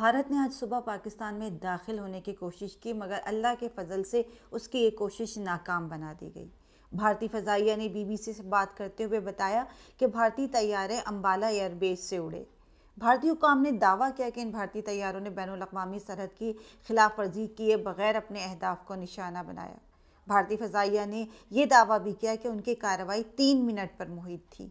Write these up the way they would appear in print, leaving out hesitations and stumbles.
بھارت نے آج صبح پاکستان میں داخل ہونے کی کوشش کی، مگر اللہ کے فضل سے اس کی یہ کوشش ناکام بنا دی گئی۔ بھارتی فضائیہ نے BBC سے بات کرتے ہوئے بتایا کہ بھارتی طیارے امبالہ ایئر بیس سے اڑے۔ بھارتی حکام نے دعویٰ کیا کہ ان بھارتی طیاروں نے بین الاقوامی سرحد کی خلاف ورزی کیے بغیر اپنے اہداف کو نشانہ بنایا۔ بھارتی فضائیہ نے یہ دعویٰ بھی کیا کہ ان کی کارروائی 3 منٹ پر محیط تھی۔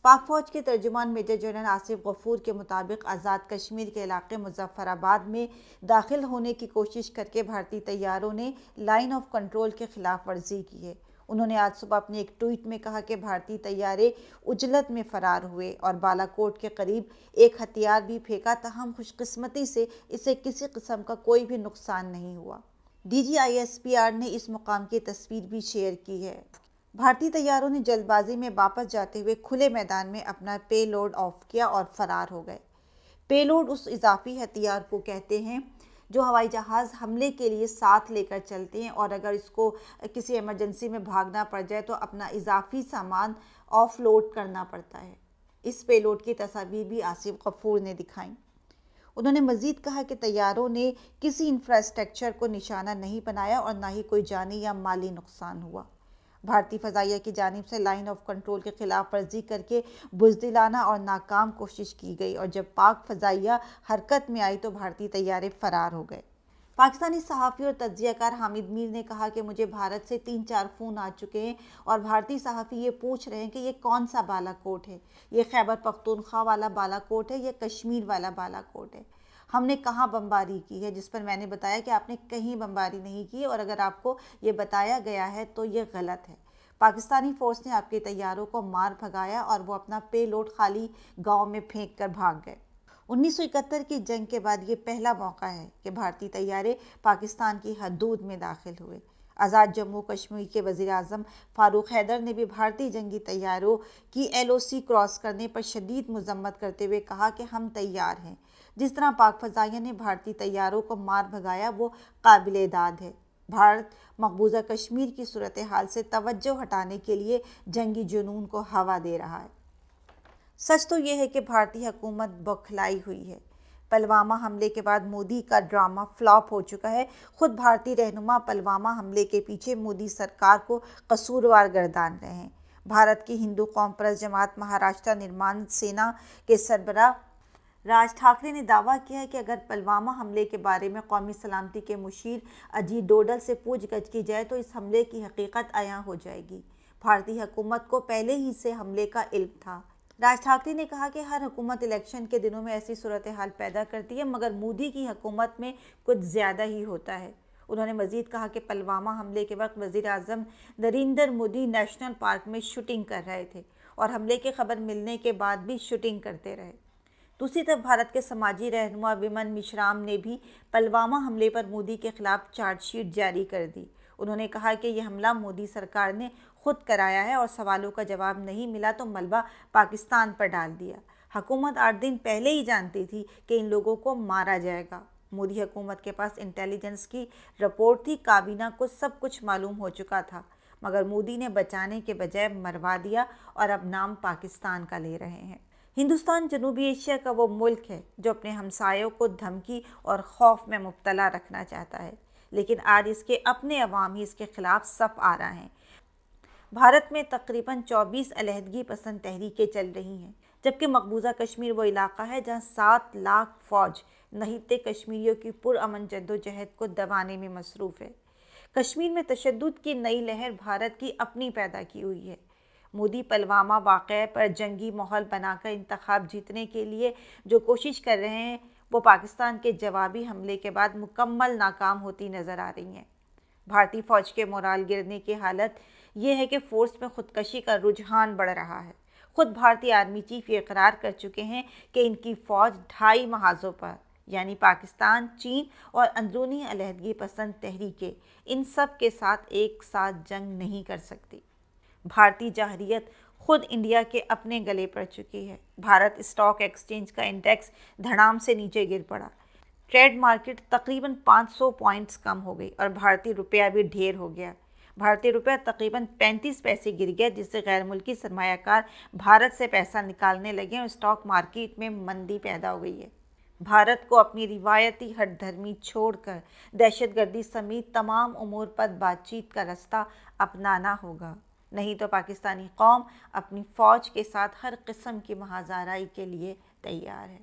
پاک فوج کے ترجمان میجر جنرل آصف غفور کے مطابق آزاد کشمیر کے علاقے مظفر آباد میں داخل ہونے کی کوشش کر کے بھارتی طیاروں نے لائن آف کنٹرول کے خلاف ورزی کی ہے۔ انہوں نے آج صبح اپنے ایک ٹویٹ میں کہا کہ بھارتی طیارے عجلت میں فرار ہوئے اور بالا کوٹ کے قریب ایک ہتھیار بھی پھینکا، تاہم خوش قسمتی سے اسے کسی قسم کا کوئی بھی نقصان نہیں ہوا۔ DGISPR نے اس مقام کی تصویر بھی شیئر کی ہے۔ بھارتی طیاروں نے جلد بازی میں واپس جاتے ہوئے کھلے میدان میں اپنا پے لوڈ آف کیا اور فرار ہو گئے۔ پے لوڈ اس اضافی ہتھیار کو کہتے ہیں جو ہوائی جہاز حملے کے لیے ساتھ لے کر چلتے ہیں، اور اگر اس کو کسی ایمرجنسی میں بھاگنا پڑ جائے تو اپنا اضافی سامان آف لوڈ کرنا پڑتا ہے۔ اس پے لوڈ کی تصاویر بھی آصف غفور نے دکھائیں۔ انہوں نے مزید کہا کہ طیاروں نے کسی انفراسٹرکچر کو نشانہ نہیں بنایا اور نہ ہی کوئی جانی یا مالی نقصان ہوا۔ بھارتی فضائیہ کی جانب سے لائن آف کنٹرول کے خلاف ورزی کر کے بزدلانہ اور ناکام کوشش کی گئی، اور جب پاک فضائیہ حرکت میں آئی تو بھارتی طیارے فرار ہو گئے۔ پاکستانی صحافی اور تجزیہ کار حامد میر نے کہا کہ مجھے بھارت سے 3-4 فون آ چکے ہیں اور بھارتی صحافی یہ پوچھ رہے ہیں کہ یہ کون سا بالا کوٹ ہے، یہ خیبر پختونخوا والا بالا کوٹ ہے یا کشمیر والا بالا کوٹ ہے، ہم نے کہاں بمباری کی ہے، جس پر میں نے بتایا کہ آپ نے کہیں بمباری نہیں کی، اور اگر آپ کو یہ بتایا گیا ہے تو یہ غلط ہے۔ پاکستانی فورس نے آپ کے طیاروں کو مار بھگایا اور وہ اپنا پے لوڈ خالی گاؤں میں پھینک کر بھاگ گئے۔ 1971 کی جنگ کے بعد یہ پہلا موقع ہے کہ بھارتی طیارے پاکستان کی حدود میں داخل ہوئے۔ آزاد جموں کشمیر کے وزیر اعظم فاروق حیدر نے بھی بھارتی جنگی طیاروں کی LOC کراس کرنے پر شدید مذمت کرتے ہوئے کہا کہ ہم تیار ہیں۔ جس طرح پاک فضائیہ نے بھارتی طیاروں کو مار بھگایا وہ قابل داد ہے۔ بھارت مقبوضہ کشمیر کی صورتحال سے توجہ ہٹانے کے لیے جنگی جنون کو ہوا دے رہا ہے۔ سچ تو یہ ہے کہ بھارتی حکومت بوکھلائی ہوئی ہے۔ پلوامہ حملے کے بعد مودی کا ڈرامہ فلاپ ہو چکا ہے۔ خود بھارتی رہنما پلوامہ حملے کے پیچھے مودی سرکار کو قصوروار گردان رہے ہیں۔ بھارت کی ہندو قوم پرست جماعت مہاراشٹر نرمان سینا کے سربراہ راج ٹھاکرے نے دعویٰ کیا ہے کہ اگر پلوامہ حملے کے بارے میں قومی سلامتی کے مشیر اجیت ڈوڈل سے پوچھ گچھ کی جائے تو اس حملے کی حقیقت عیاں ہو جائے گی۔ بھارتی حکومت کو پہلے ہی سے حملے کا علم تھا۔ راج ٹھاکرے نے کہا کہ ہر حکومت الیکشن کے دنوں میں ایسی صورتحال پیدا کرتی ہے، مگر مودی کی حکومت میں کچھ زیادہ ہی ہوتا ہے۔ انہوں نے مزید کہا کہ پلوامہ حملے کے وقت وزیر اعظم نریندر مودی نیشنل پارک میں شوٹنگ کر رہے تھے اور حملے کی خبر ملنے کے بعد بھی شوٹنگ کرتے رہے۔ دوسری طرف بھارت کے سماجی رہنما ومن میشرام نے بھی پلوامہ حملے پر مودی کے خلاف چارج شیٹ جاری کر دی۔ انہوں نے کہا کہ یہ حملہ مودی سرکار نے خود کرایا ہے اور سوالوں کا جواب نہیں ملا تو ملبہ پاکستان پر ڈال دیا۔ حکومت 8 دن پہلے ہی جانتی تھی کہ ان لوگوں کو مارا جائے گا۔ مودی حکومت کے پاس انٹیلیجنس کی رپورٹ تھی، کابینہ کو سب کچھ معلوم ہو چکا تھا، مگر مودی نے بچانے کے بجائے مروا دیا اور اب نام پاکستان کا لے رہے ہیں۔ ہندوستان جنوبی ایشیا کا وہ ملک ہے جو اپنے ہمسایوں کو دھمکی اور خوف میں مبتلا رکھنا چاہتا ہے، لیکن آج اس کے اپنے عوام ہی اس کے خلاف صف آ رہے ہیں۔ بھارت میں تقریباً 24 علیحدگی پسند تحریکیں چل رہی ہیں، جبکہ مقبوضہ کشمیر وہ علاقہ ہے جہاں 7 لاکھ فوج نہتے کشمیریوں کی پرامن جدوجہد کو دبانے میں مصروف ہے۔ کشمیر میں تشدد کی نئی لہر بھارت کی اپنی پیدا کی ہوئی ہے۔ مودی پلوامہ واقعے پر جنگی ماحول بنا کر انتخاب جیتنے کے لیے جو کوشش کر رہے ہیں وہ پاکستان کے جوابی حملے کے بعد مکمل ناکام ہوتی نظر آ رہی ہیں۔ بھارتی فوج کے مورال گرنے کی حالت یہ ہے کہ فورس میں خودکشی کا رجحان بڑھ رہا ہے۔ خود بھارتی آرمی چیف یہ اقرار کر چکے ہیں کہ ان کی فوج 2.5 محاذوں پر یعنی پاکستان، چین اور اندرونی علیحدگی پسند تحریکیں ان سب کے ساتھ ایک ساتھ جنگ نہیں کر سکتی۔ بھارتی جارحیت خود انڈیا کے اپنے گلے پڑ چکی ہے۔ بھارت اسٹاک ایکسچینج کا انڈیکس دھڑام سے نیچے گر پڑا۔ ٹریڈ مارکیٹ تقریباً 500 پوائنٹس کم ہو گئی اور بھارتی روپیہ بھی ڈھیر ہو گیا۔ بھارتی روپیہ تقریباً 35 پیسے گر گیا، جس سے غیر ملکی سرمایہ کار بھارت سے پیسہ نکالنے لگے اور اسٹاک مارکیٹ میں مندی پیدا ہو گئی ہے۔ بھارت کو اپنی روایتی ہٹ دھرمی چھوڑ کر دہشت گردی سمیت تمام امور پر بات چیت کا راستہ اپنانا ہوگا، نہیں تو پاکستانی قوم اپنی فوج کے ساتھ ہر قسم کی محاذ آرائی کے لیے تیار ہے۔